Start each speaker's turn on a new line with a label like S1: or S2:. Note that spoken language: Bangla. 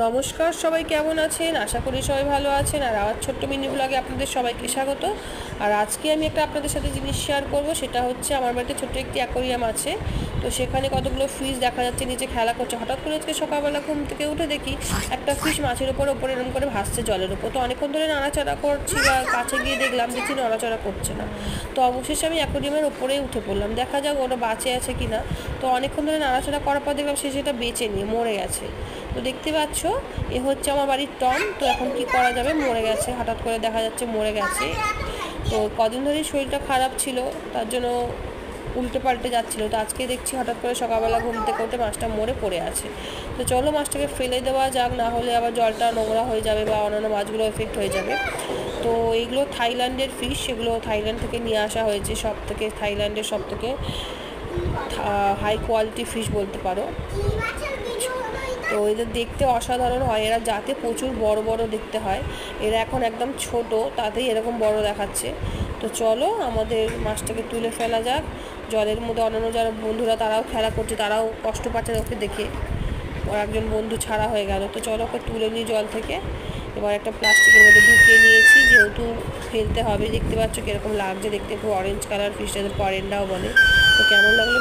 S1: নমস্কার, সবাই কেমন আছেন? আশা করি সবাই ভালো আছেন। আর আমার ছোট্ট মিনি ব্লগে আপনাদের সবাইকে স্বাগত। আর আজকে আমি একটা আপনাদের সাথে জিনিস শেয়ার করব, সেটা হচ্ছে আমার বাড়িতে ছোট্ট একটি অ্যাকোরিয়াম আছে। তো সেখানে কতগুলো ফিশ দেখা যাচ্ছে নিচে খেলা করছে। হঠাৎ করে আজকে সকালবেলা ঘুম থেকে উঠে দেখি একটা ফিশ মাছের ওপরে এরকম করে ভাসছে জলের উপর। তো অনেকক্ষণ ধরে নাড়াচাড়া করছি, বা কাছে গিয়ে দেখলাম দেখছি নড়াচড়া করছে না। তো অবশেষে আমি অ্যাকোরিয়ামের ওপরেই উঠে পড়লাম, দেখা যাক ওটা বাঁচে আছে কি না। তো অনেকক্ষণ ধরে নাড়াচাড়া করার পর দেখলাম সে সেটা বেঁচে নিয়ে মরে গেছে। তো দেখতে পাচ্ছ, এ হচ্ছে আমার বাড়ির টম। তো এখন কি করা যাবে, মরে গেছে, হঠাৎ করে দেখা যাচ্ছে মরে গেছে। তো কদিন ধরেই শরীরটা খারাপ ছিল, তার জন্য উল্টে পাল্টে যাচ্ছিলো। তো আজকে দেখছি হঠাৎ করে সকালবেলা ঘুম থেকে উঠে মাছটা মরে পড়ে আছে। তো চলো মাছটাকে ফেলে দেওয়া যাক, না হলে আবার জলটা নোংরা হয়ে যাবে বা অন্যান্য মাছগুলো এফেক্ট হয়ে যাবে। তো এইগুলো থাইল্যান্ডের ফিশ, সেগুলো থাইল্যান্ড থেকে নিয়ে আসা হয়েছে। থাইল্যান্ডের সব থেকে হাই কোয়ালিটি ফিশ বলতে পারো। তো এদের দেখতে অসাধারণ হয়, এরা যাতে প্রচুর বড় বড় দেখতে হয়। এরা এখন একদম ছোট, তাতেই এরকম বড় দেখাচ্ছে। তো চলো আমাদের মাছটাকে তুলে ফেলা যাক। জলের মধ্যে অন্যান্য যারা বন্ধুরা তারাও খেলা করছে, তারাও কষ্ট পাচ্ছে ওকে দেখে। ওর একজন বন্ধু ছাড়া হয়ে গেল। তো চলো ওকে তুলে নিই জল থেকে। এবার একটা প্লাস্টিকের মধ্যে ঢুকিয়ে নিয়েছি, যেহেতু ফেলতে হবে। দেখতে পাচ্ছ কীরকম লাগছে দেখতে, পুরো অরেঞ্জ কালার ফিশটা, পরেন্ডাও বলে। তো কেমন লাগলো